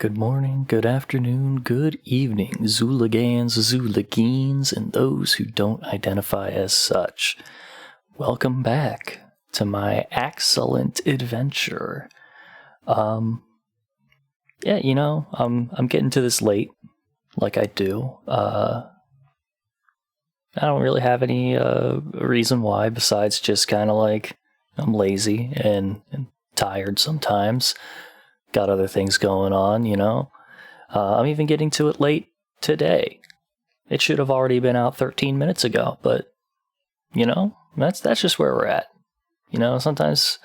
Good morning, good afternoon, good evening, Zooligans, Zooligines, and those who don't identify as such. Welcome back to my AXEcellent adventure. I'm getting to this late, like I do. I don't really have any reason why besides just kind of like I'm lazy and tired sometimes. Got other things going on, I'm even getting to it late today. It should have already been out 13 minutes ago, but, that's just where we're at. Sometimes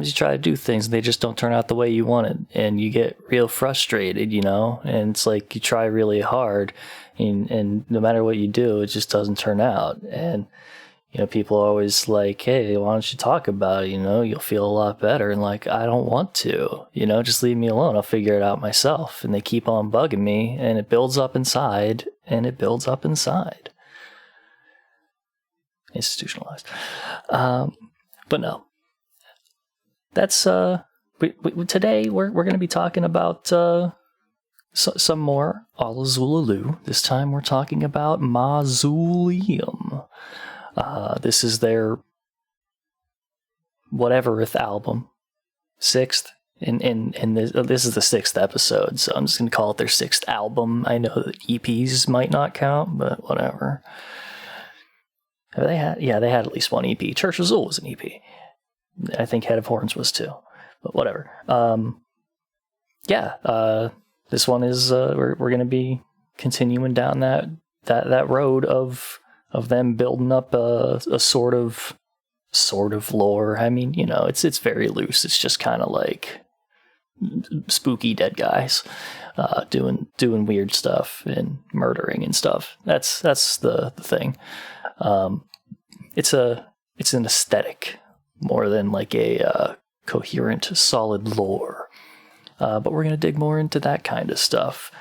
you try to do things and they just don't turn out the way you wanted, and you get real frustrated, and it's like you try really hard, and no matter what you do, it just doesn't turn out. And people are always like, hey, why don't you talk about it? You'll feel a lot better. And like, I don't want to, just leave me alone. I'll figure it out myself. And they keep on bugging me, and it builds up inside, Institutionalized. But no, that's, today we're going to be talking about, some more Alla Xul Elu. This time we're talking about Mauxuleum. This is their whateverth album, sixth, and this is the sixth episode, so I'm just gonna call it their sixth album. I know that EPs might not count, but whatever. They had at least one EP. Church of Xul was an EP. I think Head of Horns was too, but whatever. This one is we're gonna be continuing down that road of them building up a sort of lore. I mean, it's very loose. It's just kind of like spooky dead guys doing weird stuff and murdering and stuff. That's the thing. It's an aesthetic more than like a coherent, solid lore. But we're gonna dig more into that kind of stuff.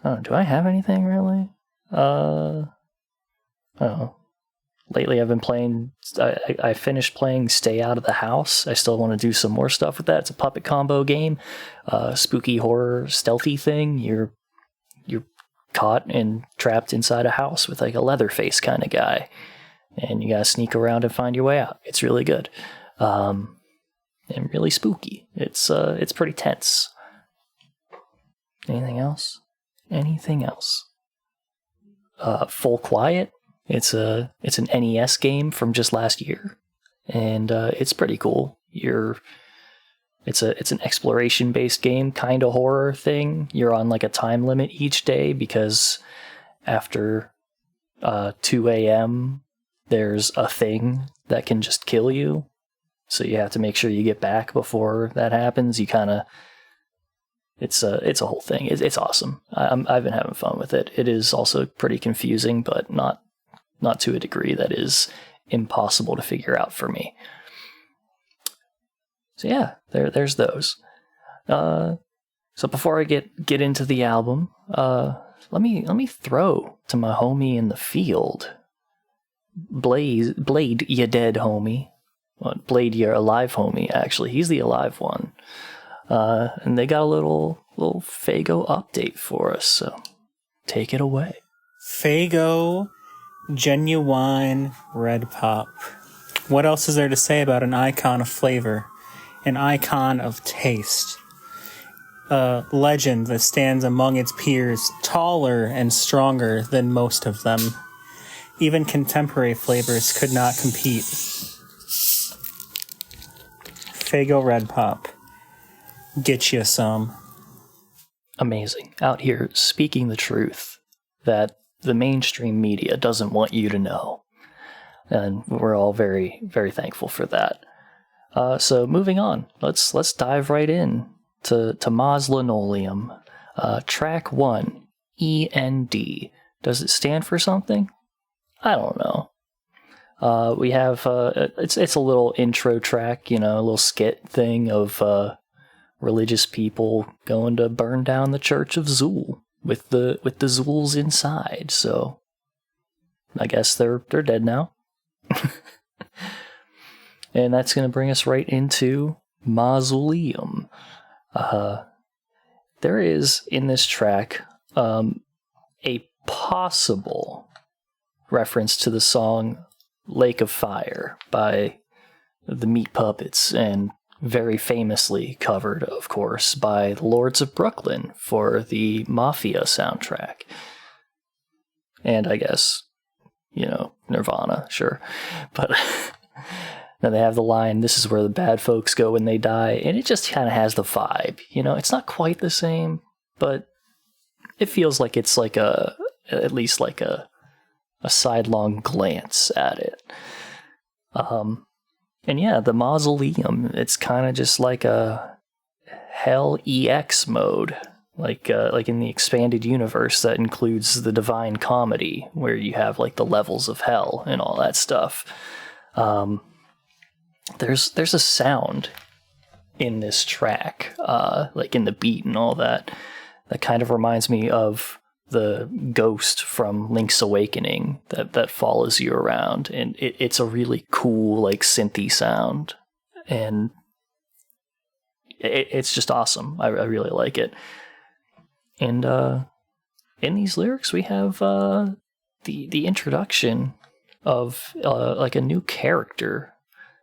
Oh, do I have anything really? Lately I've been playing, I finished playing Stay Out of the House. I still want to do some more stuff with that. It's a puppet combo game, spooky horror stealthy thing. You're caught and trapped inside a house with like a Leatherface kind of guy, and you gotta sneak around and find your way out. It's really good, and really spooky. It's pretty tense. Anything else? Full Quiet. It's an NES game from just last year, and it's pretty cool. It's an exploration based game, kind of horror thing. You're on like a time limit each day because after 2 a.m. there's a thing that can just kill you. So you have to make sure you get back before that happens. It's a whole thing. It's awesome. I've been having fun with it. It is also pretty confusing, but not to a degree that is impossible to figure out for me. So yeah, there's those. So before I get into the album, let me throw to my homie in the field, Blade, you dead homie. Well, Blade, you're alive homie. Actually, he's the alive one. And they got a little Faygo update for us, so take it away. Faygo Genuine Red Pop. What else is there to say about an icon of flavor? An icon of taste? A legend that stands among its peers, taller and stronger than most of them. Even contemporary flavors could not compete. Faygo Red Pop. Get you some. Amazing. Out here speaking the truth that the mainstream media doesn't want you to know. And we're all very, very thankful for that. So moving on, let's dive right in to Moz Linoleum. Track 1, END. Does it stand for something? I don't know. We have it's a little intro track, a little skit thing of religious people going to burn down the Church of Xul with the Xuls inside. So I guess they're dead now. And that's going to bring us right into Mauxuleum. There is, in this track, a possible reference to the song Lake of Fire by the Meat Puppets, and very famously covered, of course, by the Lords of Brooklyn for the Mafia soundtrack. And I guess, Nirvana, sure. But now they have the line, "This is where the bad folks go when they die," and it just kind of has the vibe. It's not quite the same, but it feels like it's like at least like a sidelong glance at it. And yeah, the Mauxuleum, it's kind of just like a Hell EX mode, like in the expanded universe that includes the Divine Comedy, where you have like the levels of hell and all that stuff. There's a sound in this track, like in the beat and all that kind of reminds me of the ghost from Link's Awakening that follows you around, and it's a really cool like synthy sound, and it's just awesome. I really like it. And in these lyrics we have the introduction of like a new character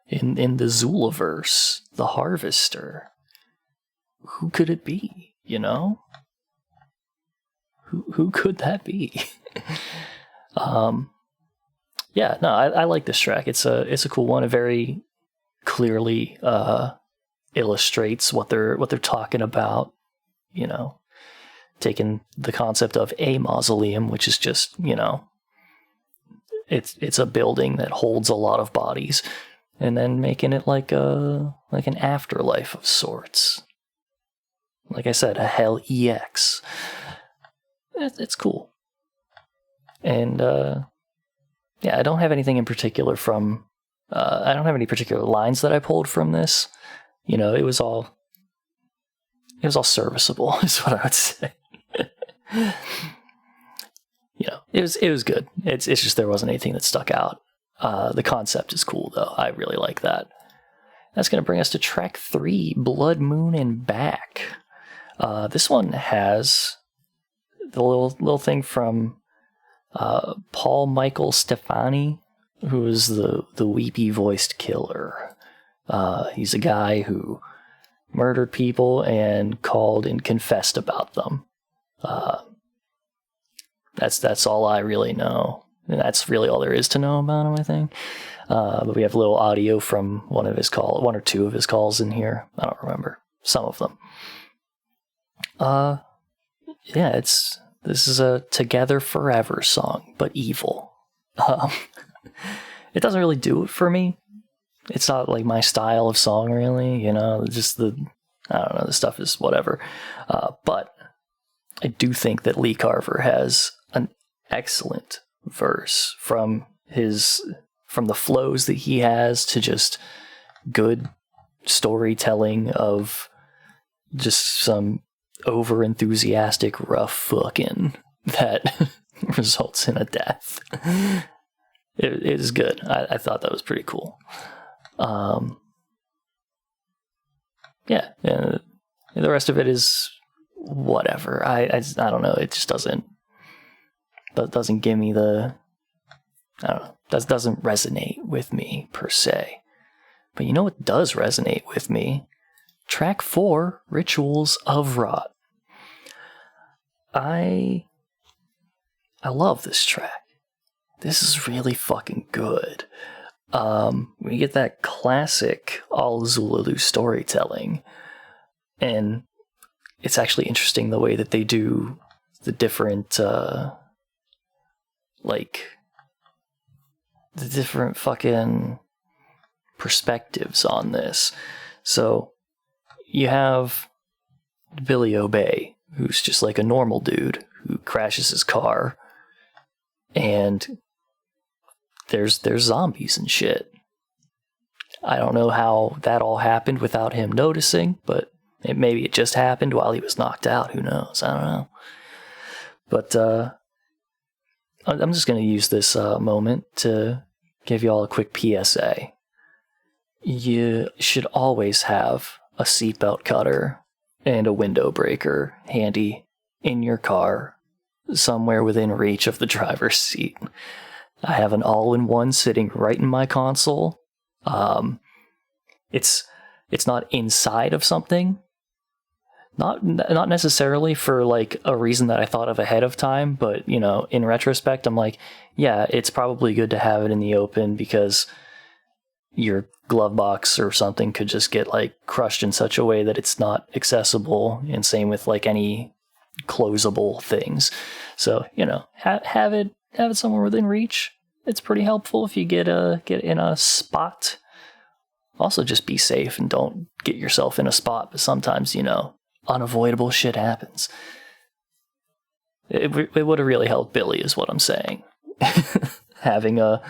in the Zulaverse, the Harvester. Who could it be? Who could that be? Yeah, no, I like this track. It's a cool one. It very clearly illustrates what they're talking about. Taking the concept of a mausoleum, which is just it's a building that holds a lot of bodies, and then making it like an afterlife of sorts. Like I said, a Hell EX. It's cool. And yeah, I don't have anything in particular from I don't have any particular lines that I pulled from this. It was all serviceable is what I would say. It was good. It's just there wasn't anything that stuck out. The concept is cool though. I really like that. That's going to bring us to track 3, Blood Moon and Back. This one has the little thing from Paul Michael Stefani, who is the weepy voiced killer. He's a guy who murdered people and called and confessed about them. That's all I really know, and that's really all there is to know about him, I think. But we have a little audio from one or two of his calls in here. I don't remember, some of them. Yeah, this is a Together Forever song, but evil. It doesn't really do it for me. It's not like my style of song, really. Just I don't know, the stuff is whatever. But I do think that Lee Carver has an excellent verse from the flows that he has to just good storytelling of just some over-enthusiastic rough fucking that results in a death. It is good. I thought that was pretty cool. Yeah, the rest of it is whatever. I don't know. It just doesn't give me the, I don't know, doesn't resonate with me per se. But you know what does resonate with me? Track 4, Rituals of Rot. I love this track. This is really fucking good. We get that classic Alla Xul Elu storytelling, and it's actually interesting the way that they do the different the different fucking perspectives on this. So you have Billy Obey, who's just like a normal dude who crashes his car, and there's zombies and shit. I don't know how that all happened without him noticing, but maybe it just happened while he was knocked out. Who knows? I don't know. But I'm just going to use this moment to give you all a quick PSA. you should always have a seatbelt cutter and a window breaker handy in your car, somewhere within reach of the driver's seat. I have an all-in-one sitting right in my console. It's not inside of something. Not necessarily for like a reason that I thought of ahead of time, but in retrospect, I'm like, yeah, it's probably good to have it in the open because your glove box or something could just get like crushed in such a way that it's not accessible, and same with like any closable things. So have it somewhere within reach. It's pretty helpful if you get in a spot. Also, just be safe and don't get yourself in a spot, but sometimes unavoidable shit happens. It would have really helped Billy, is what I'm saying. Having a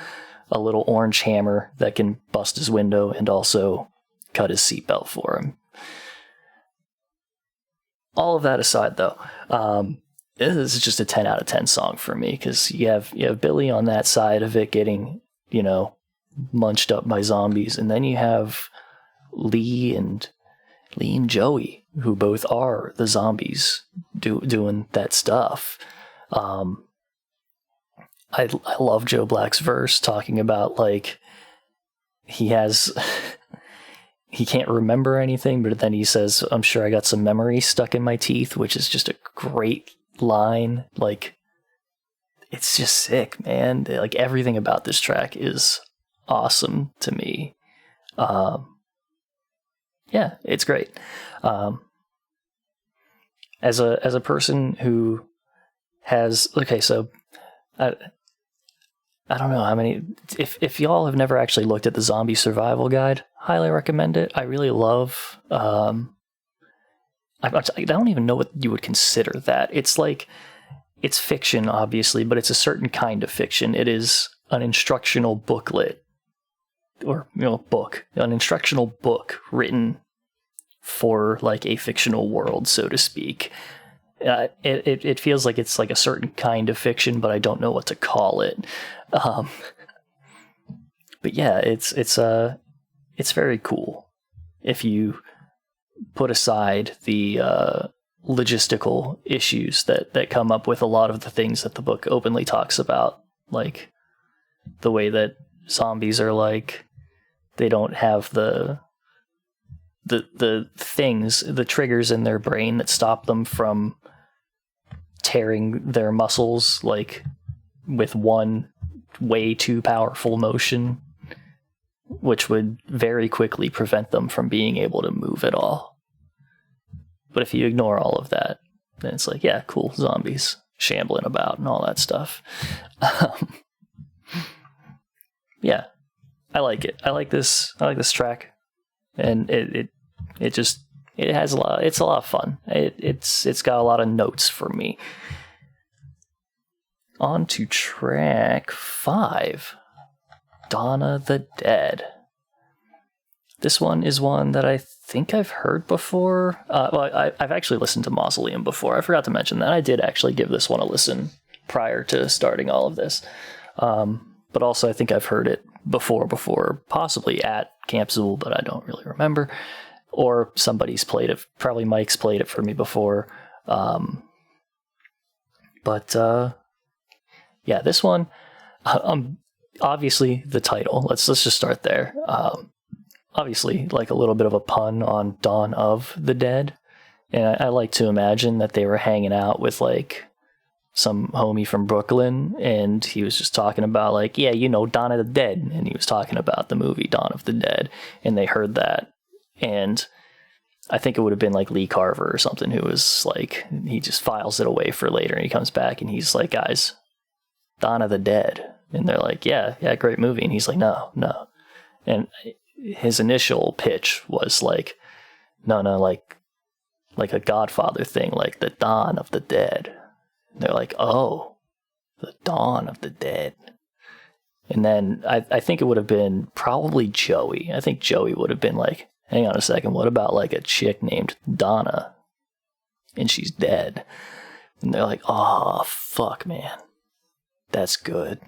little orange hammer that can bust his window and also cut his seatbelt for him. All of that aside, though, this is just a 10 out of 10 song for me, because you have Billy on that side of it getting, munched up by zombies, and then you have Lee and Joey, who both are the zombies doing that stuff. I love Joe Black's verse talking about like he can't remember anything, but then he says, "I'm sure I got some memory stuck in my teeth," which is just a great line. Like, it's just sick, man. Like, everything about this track is awesome to me. Yeah, it's great. As a person who has, so I don't know how many. If y'all have never actually looked at the Zombie Survival Guide, highly recommend it. I really love. I don't even know what you would consider that. It's like, it's fiction, obviously, but it's a certain kind of fiction. It is an instructional booklet, or an instructional book written for like a fictional world, so to speak. It feels like it's like a certain kind of fiction, but I don't know what to call it. But yeah, it's very cool if you put aside the logistical issues that come up with a lot of the things that the book openly talks about, like the way that zombies are like, they don't have the things, the triggers in their brain that stop them from tearing their muscles like with one way too powerful motion, which would very quickly prevent them from being able to move at all. But if you ignore all of that, then it's like, yeah, cool, zombies shambling about and all that stuff. Yeah, I like it. I like this track, and it has a lot. It's a lot of fun. It's got a lot of notes for me. On to track 5, Dawn of the Dead. This one is one that I think I've heard before. I've actually listened to Mauxuleum before. I forgot to mention that. I did actually give this one a listen prior to starting all of this. But also I think I've heard it before, possibly at Camp Zool, but I don't really remember. Or somebody's played it. Probably Mike's played it for me before. Yeah, this one, obviously the title. Let's just start there. Obviously, like a little bit of a pun on Dawn of the Dead, and I like to imagine that they were hanging out with like some homie from Brooklyn, and he was just talking about like, yeah, Dawn of the Dead, and he was talking about the movie Dawn of the Dead, and they heard that, and I think it would have been like Lee Carver or something, who was like, he just files it away for later, and he comes back and he's like, guys, Dawn of the Dead. And they're like, yeah, great movie. And he's like, no. And his initial pitch was like, no, like a Godfather thing, like the Dawn of the Dead. And they're like, oh, the Dawn of the Dead. And then I think it would have been probably Joey. I think Joey would have been like, hang on a second, what about like a chick named Donna? And she's dead. And they're like, oh, fuck, man. That's good.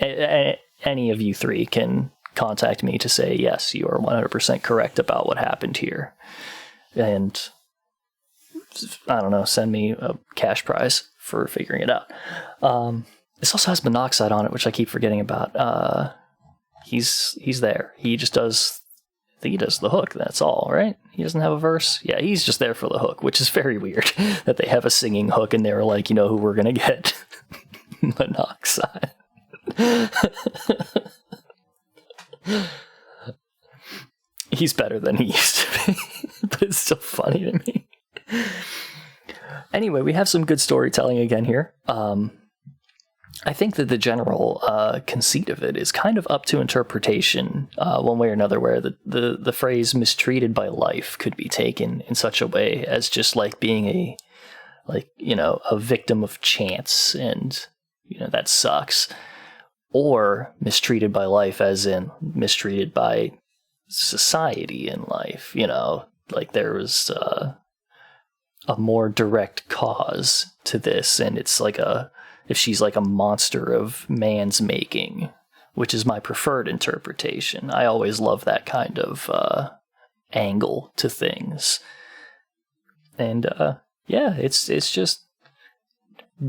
any of you three can contact me to say, yes, you are 100% correct about what happened here. And I don't know, send me a cash prize for figuring it out. This also has Monoxide on it, which I keep forgetting about. He's there. He just does, I think he does the hook, that's all, right? He doesn't have a verse? Yeah, he's just there for the hook, which is very weird that they have a singing hook and they were like, you know who we're gonna get? Monoxide. He's better than he used to be, but it's still funny to me. Anyway, we have some good storytelling again here. I think that the general conceit of it is kind of up to interpretation, one way or another, where the phrase "mistreated by life" could be taken in such a way as just like being a victim of chance, and that sucks, or mistreated by life as in mistreated by society in life. Like there was a more direct cause to this, and it's like if she's like a monster of man's making, which is my preferred interpretation. I always love that kind of angle to things. And yeah, it's just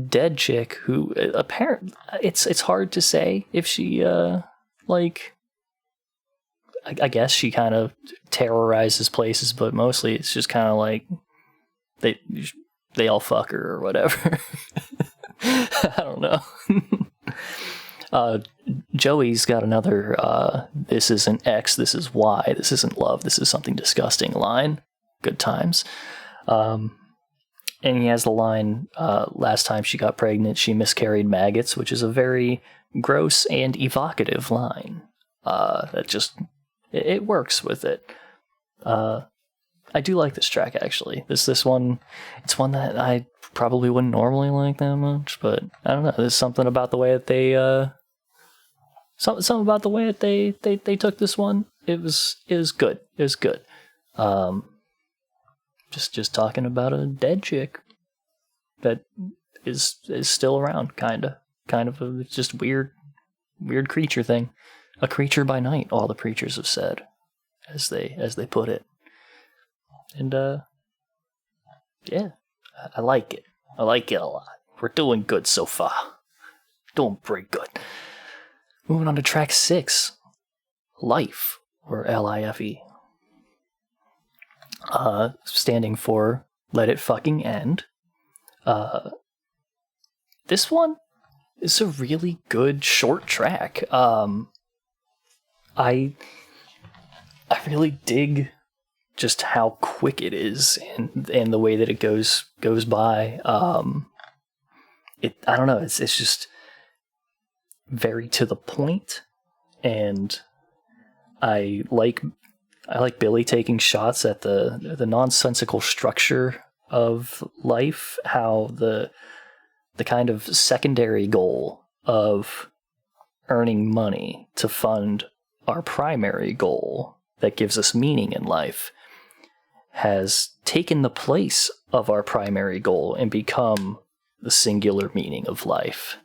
dead chick who apparently it's hard to say if she I guess she kind of terrorizes places, but mostly it's just kind of like they all fuck her or whatever. I don't know. Joey's got another this isn't X, this is Y, this isn't love, this is something disgusting line. Good times. And he has the line, last time she got pregnant, she miscarried maggots, which is a very gross and evocative line. That just, it works with it. I do like this track, actually. This one, it's one that I probably wouldn't normally like that much, but I don't know. There's something about the way that they, something about the way that they took this one. It was good. It was good. Just talking about a dead chick that is still around, kind of a just weird creature thing. A creature by night, all the preachers have said, as they put it. And yeah, I like it. I like it a lot. We're doing good so far. Doing pretty good. Moving on to track 6, Life, or L-I-F-E. Standing for Let It Fucking End. This one is a really good short track. I really dig just how quick it is and the way that it goes by. I don't know, it's just very to the point, and I like Billy taking shots at the nonsensical structure of life, how the kind of secondary goal of earning money to fund our primary goal that gives us meaning in life has taken the place of our primary goal and become the singular meaning of life,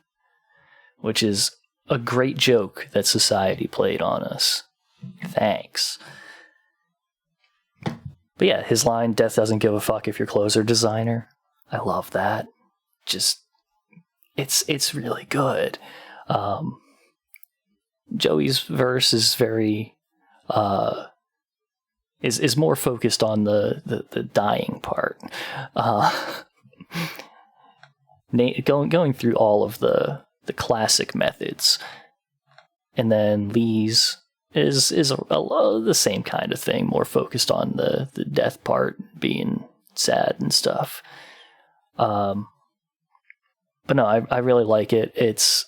which is a great joke that society played on us. Thanks. But yeah, his line, "Death doesn't give a fuck if your clothes are designer." I love that. Just, it's really good. Joey's verse is very is more focused on the dying part. Going through all of the classic methods, and then Lee's is the same kind of thing, more focused on the death part, being sad and stuff. But no, I really like it. It's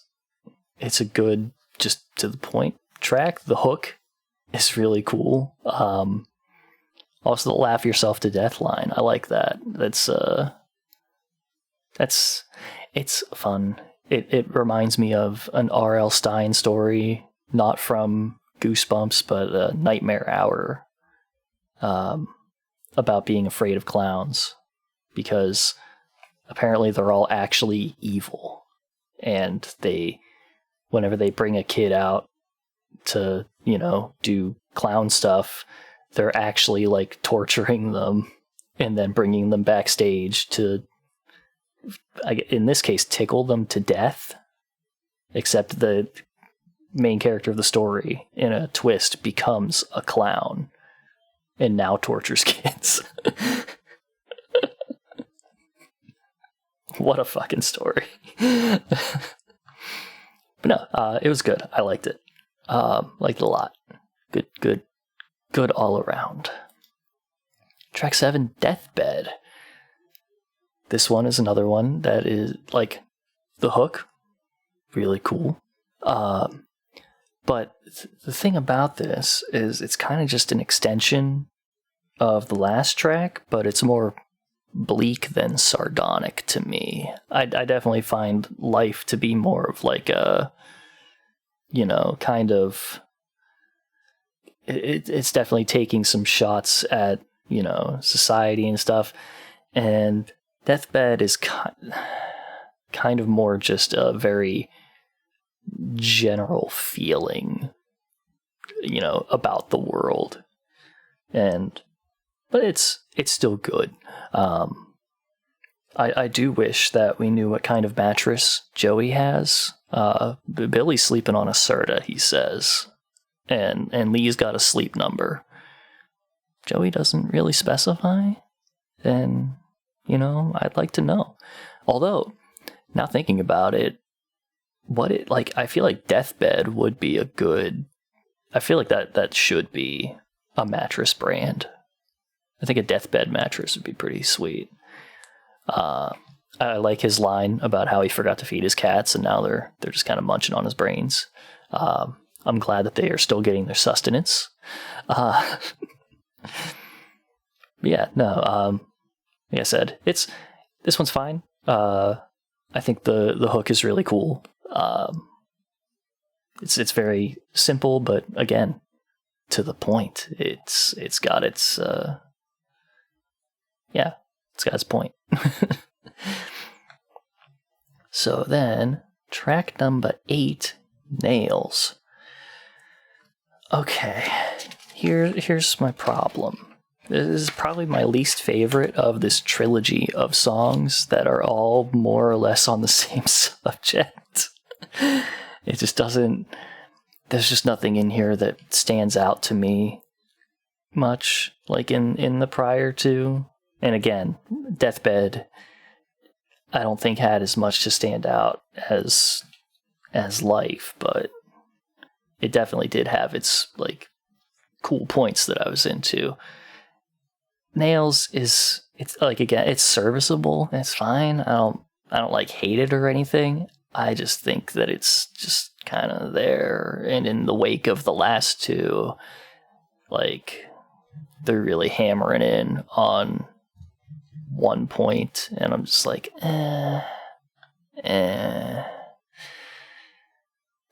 a good, just to the point track. The hook is really cool. Also the laugh yourself to death line. I like that. It's fun. It reminds me of an R.L. Stine story, not from Goosebumps, but a Nightmare Hour, about being afraid of clowns, because apparently they're all actually evil, and they whenever they bring a kid out to, do clown stuff, they're actually like torturing them and then bringing them backstage to, in this case, tickle them to death. Except the main character of the story, in a twist, becomes a clown and now tortures kids. What a fucking story. But no, it was good. I liked it. Liked it a lot. Good all around. Track 7, Deathbed. This one is another one that is, like, the hook, really cool. But the thing about this is it's kind of just an extension of the last track, but it's more bleak than sardonic to me. I definitely find life to be more of like a, kind of... It's definitely taking some shots at, society and stuff. And Deathbed is kind of more just a very general feeling, about the world. But it's still good. I do wish that we knew what kind of mattress Joey has. Billy's sleeping on a Serta, he says. And Lee's got a sleep number. Joey doesn't really specify. And, I'd like to know. Although, now thinking about it, I feel like Deathbed would be a good... I feel like that should be a mattress brand. I think a Deathbed mattress would be pretty sweet. I like his line about how he forgot to feed his cats and now they're just kind of munching on his brains. I'm glad that they are still getting their sustenance. Yeah, no. Like I said, this one's fine. I think the hook is really cool. It's very simple, but again, to the point. It's got its point. So then, track number 8, Nails. Okay, here's my problem. This is probably my least favorite of this trilogy of songs that are all more or less on the same subject. It just doesn't... There's just nothing in here that stands out to me much, like in the prior two. And again, Deathbed, I don't think had as much to stand out as Life, but it definitely did have its, like, cool points that I was into. Nails it's like, again, it's serviceable. It's fine. I don't like hate it or anything. I just think that it's just kind of there. And in the wake of the last two, like, they're really hammering in on one point, and I'm just like,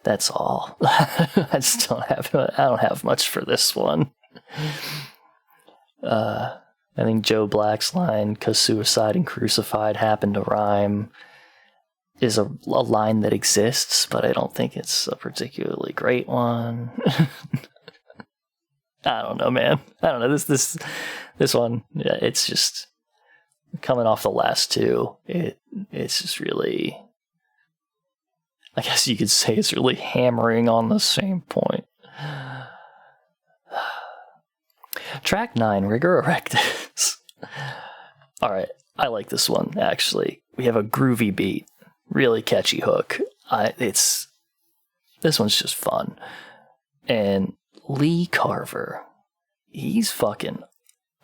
that's all. I don't have much for this one. I think Joe Black's line, "'cause suicide and crucified happen to rhyme," is a line that exists, but I don't think it's a particularly great one. I don't know, man. I don't know. This one, yeah, it's just coming off the last two. It's just really, I guess you could say, it's really hammering on the same point. Track 9, Rigor Erectus. Alright, I like this one, actually. We have a groovy beat, really catchy hook. This one's just fun. And Lee Carver, he's fucking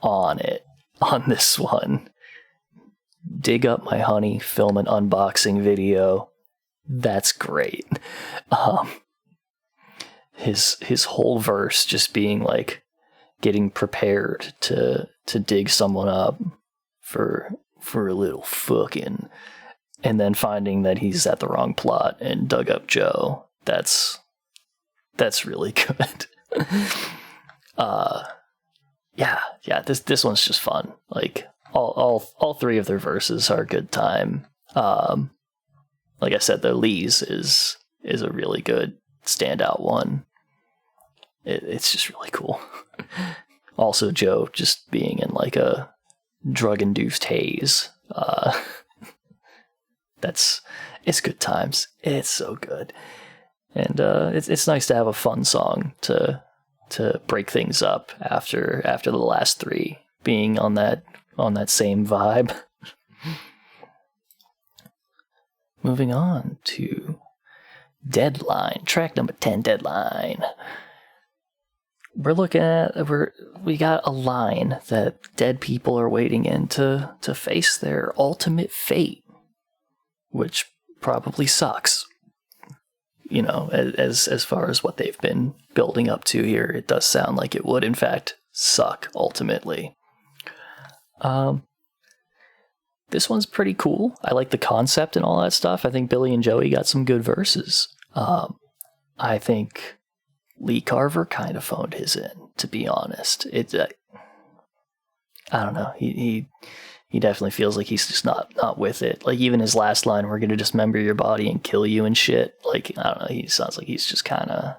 on it on this one. Dig Up My Honey, film an unboxing video. That's great. His whole verse just being like getting prepared to dig someone up for a little fucking, and then finding that he's at the wrong plot and dug up Joe. That's really good. Yeah. This one's just fun. Like all three of their verses are a good time. Like I said, though, Lee's is is a really good standout one. It's just really cool. Also, Joe just being in like a drug-induced haze. It's good times. It's so good, and it's nice to have a fun song to break things up after the last three being on that same vibe. Moving on to Deadline, track number 10, Deadline. We're looking at we got a line that dead people are waiting in to face their ultimate fate, which probably sucks. You know, as far as what they've been building up to here, it does sound like it would in fact suck ultimately. This one's pretty cool. I like the concept and all that stuff. I think Billy and Joey got some good verses. I think Lee Carver kind of phoned his in, to be honest. I don't know. He definitely feels like he's just not with it. Like even his last line, "We're gonna dismember your body and kill you and shit." Like I don't know. He sounds like he's just kind of.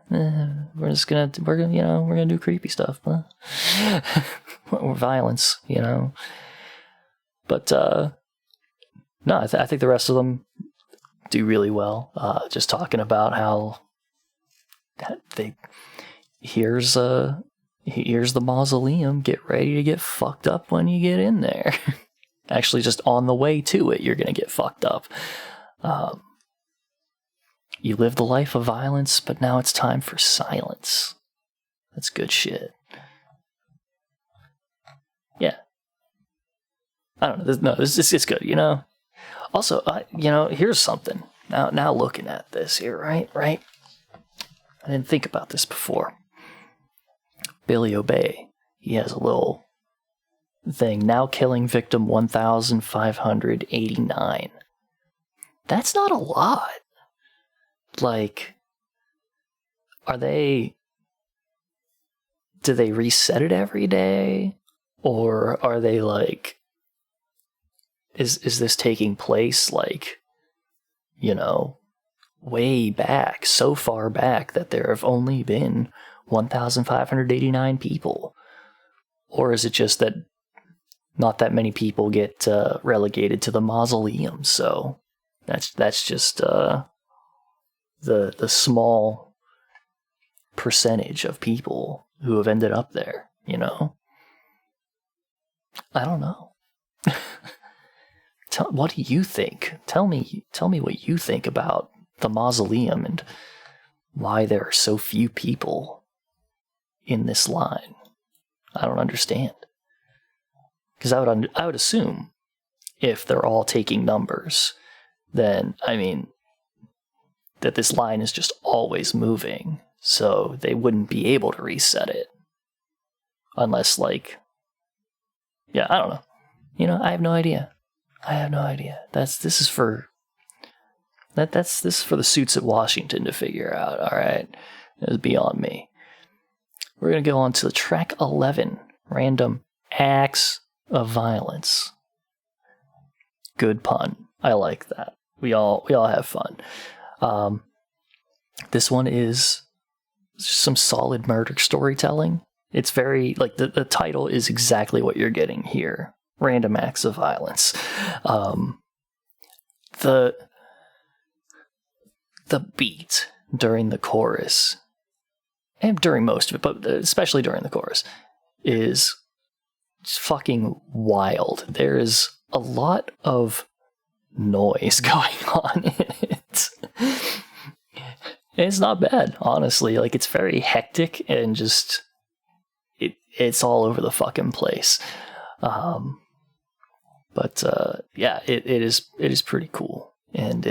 We're gonna do creepy stuff, huh? Or violence, you know. But no, I think the rest of them do really well. Just talking about how here's the mausoleum. Get ready to get fucked up when you get in there. Actually, just on the way to it, you're gonna get fucked up. You live the life of violence, but now it's time for silence. That's good shit. Yeah. I don't know. No, it's good, you know. Also, you know, here's something. Now looking at this here, right? I didn't think about this before. Billy Obey, he has a little thing. Now killing victim 1,589. That's not a lot. Like, do they reset it every day? Or are they like, is this taking place like, you know, way back, so far back that there have only been 1,589 people? Or is it just that not that many people get relegated to the mausoleum? So that's just the small percentage of people who have ended up there, you know? I don't know. What do you think? Tell me what you think about the mausoleum and why there are so few people in this line. I don't understand. Because I would assume if they're all taking numbers, then, I mean, that this line is just always moving, so they wouldn't be able to reset it. Unless, like, yeah, I don't know. You know, I have no idea. This is for the suits at Washington to figure out, alright? It's beyond me. We're gonna go on to track 11, Random Acts of Violence. Good pun. I like that. We all have fun. This one is some solid murder storytelling. It's very, like, the title is exactly what you're getting here. Random Acts of Violence. The beat during the chorus, and during most of it, but especially during the chorus, is fucking wild. There is a lot of noise going on in it. It's not bad, honestly. Like, it's very hectic and just it's all over the fucking place. But yeah, it is pretty cool, and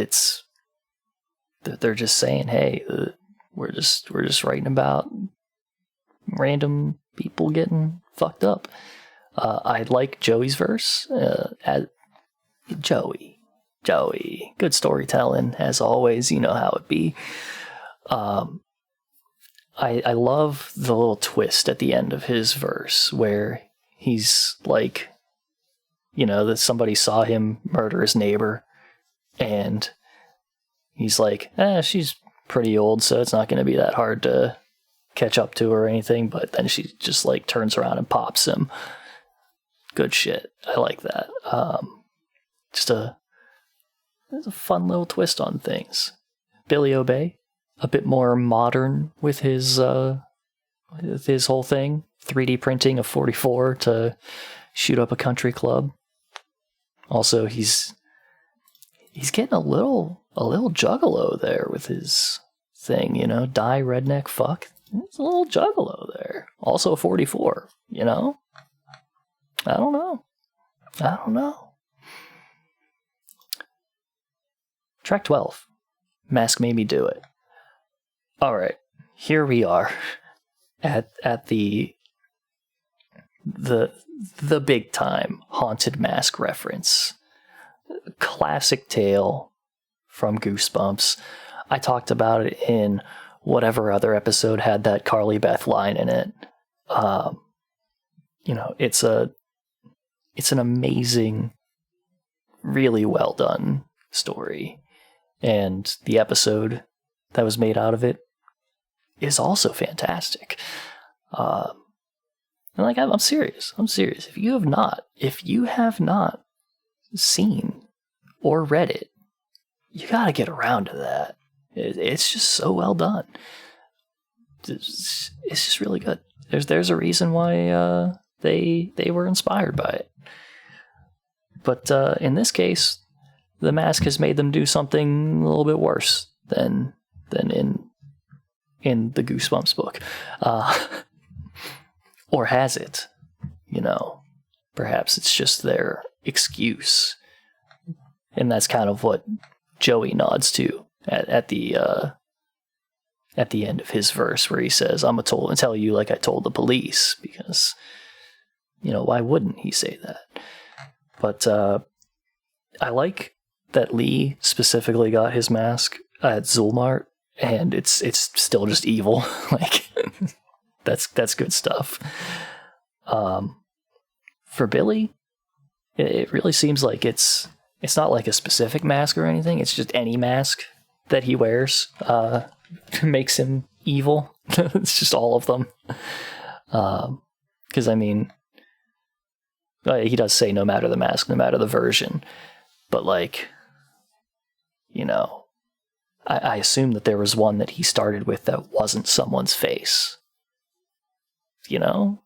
they're just saying, hey, we're just writing about random people getting fucked up. I like Joey's verse. Joey, good storytelling as always. You know how it be. I love the little twist at the end of his verse where he's like, you know, that somebody saw him murder his neighbor, and he's like, she's pretty old, so it's not going to be that hard to catch up to her or anything, but then she just like turns around and pops him. Good shit. I like that. There's a fun little twist on things. Billy Obey, a bit more modern with his whole thing. 3D printing a 44 to shoot up a country club. Also, he's getting a little Juggalo there with his thing, die redneck fuck. It's a little Juggalo there. Also a 44, I don't know. Track 12. Mask Made Me Do It. Alright, here we are at the big time haunted mask reference. Classic tale from Goosebumps. I talked about it in whatever other episode had that Carly Beth line in it. It's an amazing, really well done story. And the episode that was made out of it is also fantastic. I'm serious. If you have not seen or read it, you gotta get around to that. It's just so well done. It's just really good. There's a reason why they were inspired by it. But in this case, the mask has made them do something a little bit worse than in the Goosebumps book. Or has it? Perhaps it's just their excuse. And that's kind of what Joey nods to at the end of his verse, where he says, "I'm gonna tell you like I told the police," because why wouldn't he say that? But I like that Lee specifically got his mask at Zulmart, and it's still just evil. Like that's good stuff. For Billy, it really seems like it's not like a specific mask or anything. It's just any mask that he wears makes him evil. It's just all of them. Because he does say no matter the mask, no matter the version. But I assume that there was one that he started with that wasn't someone's face. And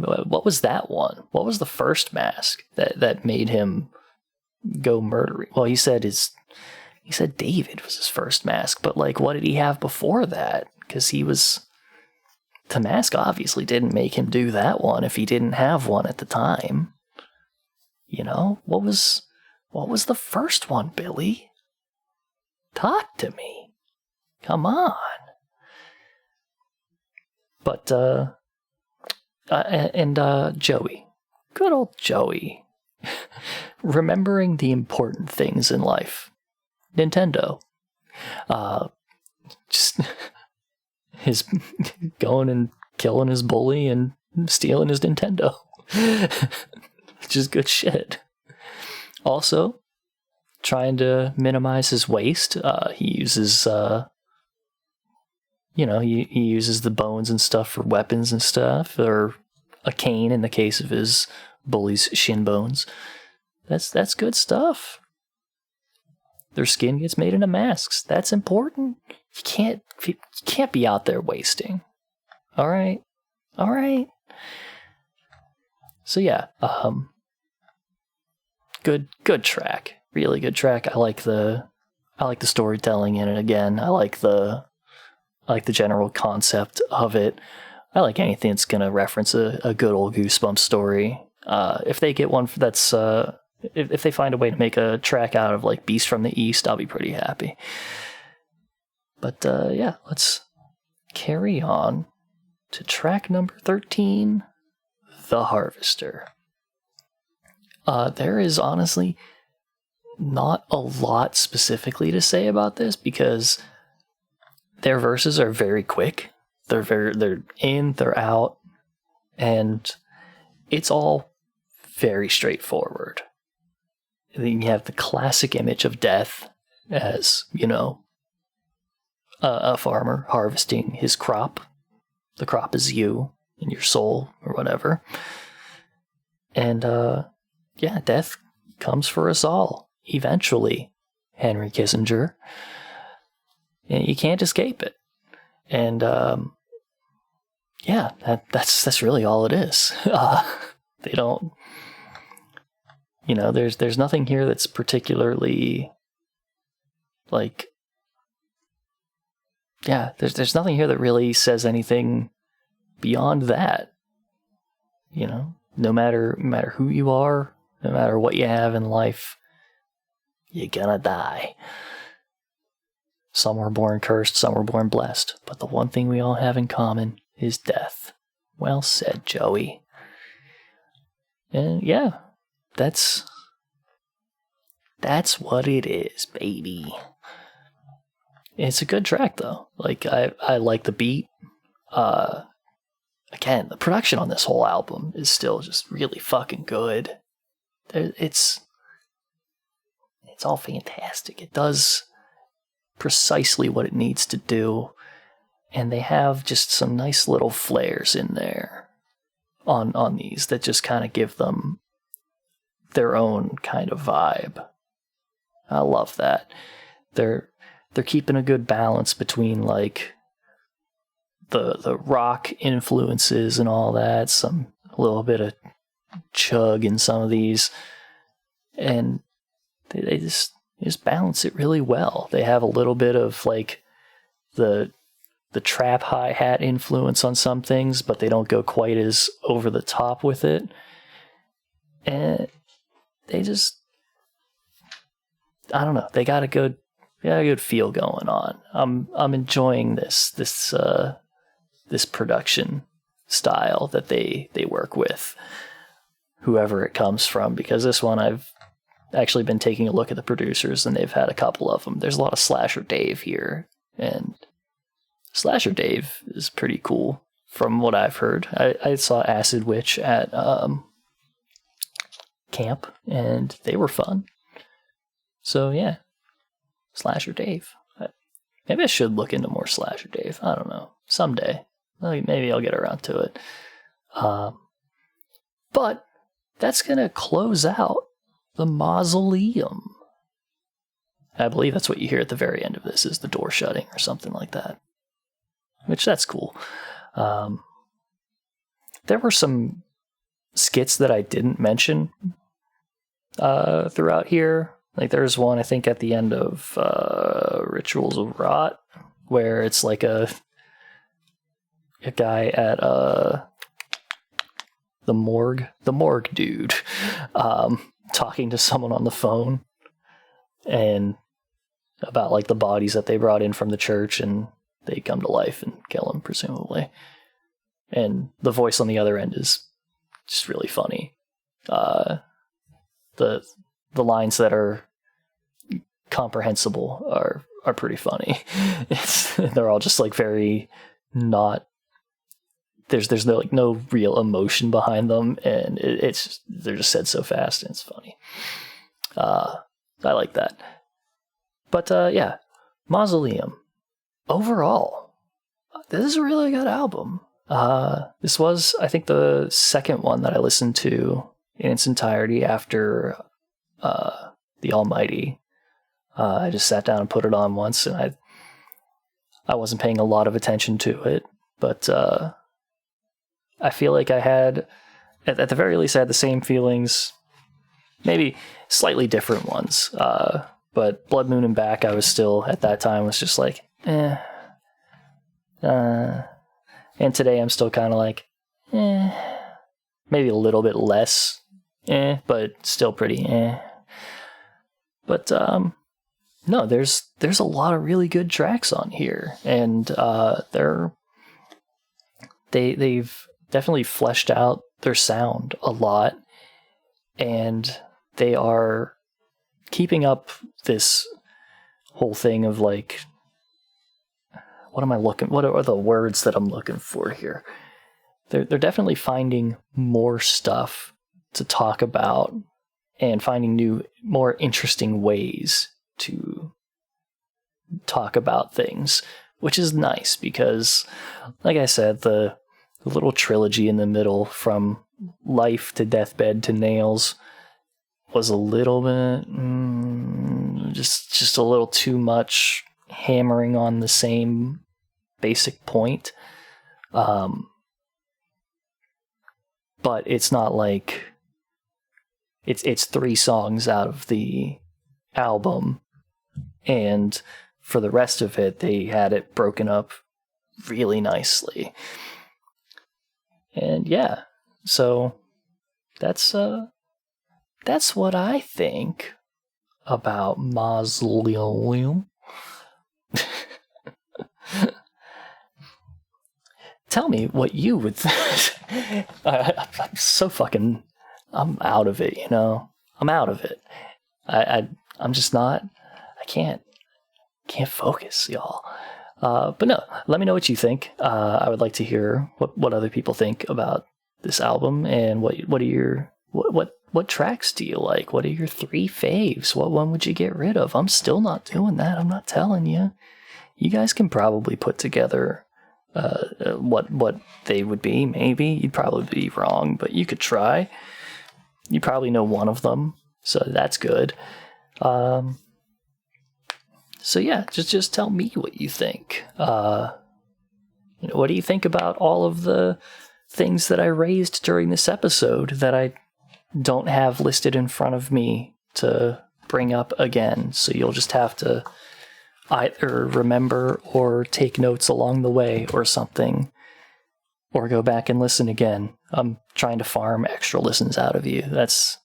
what was that one? What was the first mask that made him go murdering? Well, he said David was his first mask, but what did he have before that? Because the mask obviously didn't make him do that one if he didn't have one at the time. What was the first one, Billy? Talk to me. Come on. But Joey, good old Joey, remembering the important things in life. Nintendo. Just his going and killing his bully and stealing his Nintendo. Just good shit. Also, trying to minimize his waste. He uses he uses the bones and stuff for weapons and stuff, or a cane in the case of his bully's shin bones. That's good stuff. Their skin gets made into masks. That's important. You can't be out there wasting. All right. So yeah, good track. Really good track. I like the storytelling in it again. I like the general concept of it. I like anything that's gonna reference a good old Goosebumps story. If they get one that's if they find a way to make a track out of Beast from the East, I'll be pretty happy. But yeah, let's carry on to track number 13, The Harvester. There is honestly not a lot specifically to say about this because their verses are very quick. They're in, they're out, and it's all very straightforward. Then you have the classic image of death as, a farmer harvesting his crop. The crop is you and your soul or whatever. And death comes for us all eventually, Henry Kissinger. And you can't escape it. And that's really all it is. They don't, there's nothing here that's particularly like, there's nothing here that really says anything beyond that. No matter who you are, no matter what you have in life, you're gonna die. Some were born cursed, some were born blessed, but the one thing we all have in common is death. Well said, Joey. And yeah, that's what it is, baby. It's a good track though. Like I like the beat. Again, the production on this whole album is still just really fucking good. It's all fantastic. It does precisely what it needs to do, and they have just some nice little flares in there on these that just kind of give them their own kind of vibe. I love that. They're keeping a good balance between like the rock influences and all that, a little bit of chug in some of these, and they just balance it really well. They have a little bit of like the trap hi-hat influence on some things, but they don't go quite as over the top with it. And they just, I don't know, they got a good feel going on. I'm enjoying this production style that they work with, whoever it comes from, because this one I've actually been taking a look at the producers, and they've had a couple of them. There's a lot of Slasher Dave here, and Slasher Dave is pretty cool from what I've heard. I saw Acid Witch at camp, and they were fun. So yeah, Slasher Dave. Maybe I should look into more Slasher Dave. I don't know. Someday. Maybe I'll get around to it. But that's going to close out the Mauxuleum. I believe that's what you hear at the very end of this, is the door shutting or something like that. Which, that's cool. There were some skits that I didn't mention throughout here. Like there's one, I think, at the end of Rituals of Rot, where it's like a guy at the morgue dude, talking to someone on the phone and about like the bodies that they brought in from the church, and they come to life and kill him, presumably. And the voice on the other end is just really funny. The lines that are comprehensible are pretty funny. They're all just like very not. There's no real emotion behind them, and they're just said so fast, and it's funny. I like that. But yeah, Mauxuleum. Overall, this is a really good album. This was, I think, the second one that I listened to in its entirety after The Almighty. I just sat down and put it on once, and I wasn't paying a lot of attention to it, but I feel like I had, at the very least, I had the same feelings, maybe slightly different ones. But Blood Moon and Back, I was still, at that time, was just like, and today I'm still kind of like, maybe a little bit less, but still pretty, But, no, there's a lot of really good tracks on here, and they've definitely fleshed out their sound a lot, and they are keeping up this whole thing of like, what are the words that I'm looking for here? They're definitely finding more stuff to talk about and finding new, more interesting ways to talk about things which is nice because, like I said, the little trilogy in the middle from Life to Deathbed to Nails was a little bit just a little too much hammering on the same basic point. But it's not like it's 3 songs out of the album, and for the rest of it they had it broken up really nicely. And yeah, so that's what I think about Mauxuleum. Tell me what you would think. I'm so fucking... I'm out of it, you know? I'm out of it. I'm just not... I can't focus, y'all. But no, let me know what you think. I would like to hear what other people think about this album, and what are your... What tracks do you like? What are your 3 faves? What one would you get rid of? I'm still not doing that. I'm not telling you. You guys can probably put together what they would be, maybe. You'd probably be wrong, but you could try. You probably know one of them, so that's good. So yeah, just tell me what you think. What do you think about all of the things that I raised during this episode that I don't have listed in front of me to bring up again? So you'll just have to either remember or take notes along the way or something, or go back and listen again. I'm trying to farm extra listens out of you. That's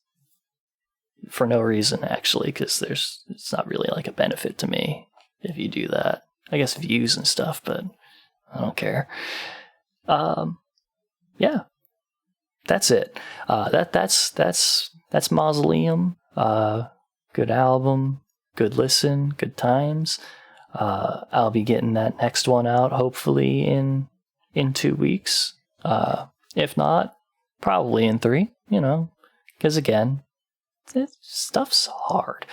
for no reason, actually, because it's not really like a benefit to me if you do that. I guess views and stuff, but I don't care. Yeah, that's it. That's Mauxuleum. Good album, good listen, good times. I'll be getting that next one out hopefully in 2 weeks. If not, probably in 3. Because again, stuff's hard.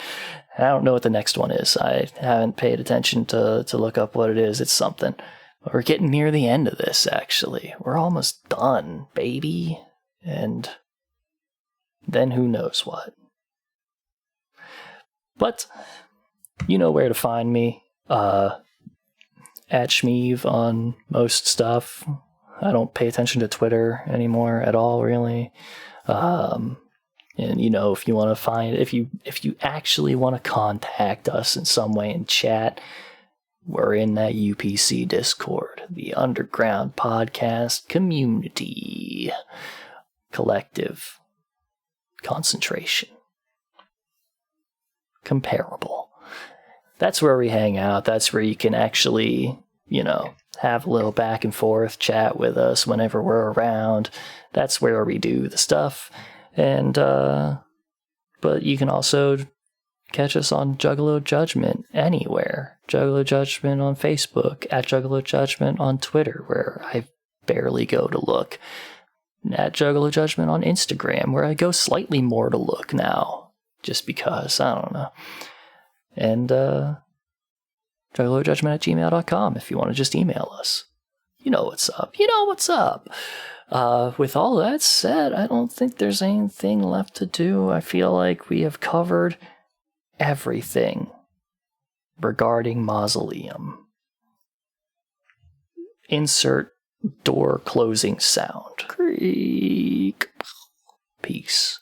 And I don't know what the next one is. I haven't paid attention to look up what it is. It's something. But we're getting near the end of this, actually. We're almost done, baby. And then who knows what. But you know where to find me. At Schmeev on most stuff. I don't pay attention to Twitter anymore at all, really. And if you want to find, if you actually want to contact us in some way and chat, we're in that UPC Discord, the Underground Podcast Community Collective Concentration. Comparable. That's where we hang out. That's where you can actually, have a little back and forth chat with us whenever we're around. That's where we do the stuff. And, but you can also catch us on Juggalo Judgment anywhere. Juggalo Judgment on Facebook, at Juggalo Judgment on Twitter, where I barely go to look. At Juggalo Judgment on Instagram, where I go slightly more to look now. Just because, I don't know. And, juggalojudgment@gmail.com if you want to just email us. You know what's up. With all that said, I don't think there's anything left to do. I feel like we have covered everything regarding Mauxuleum. Insert door closing sound. Creak. Peace.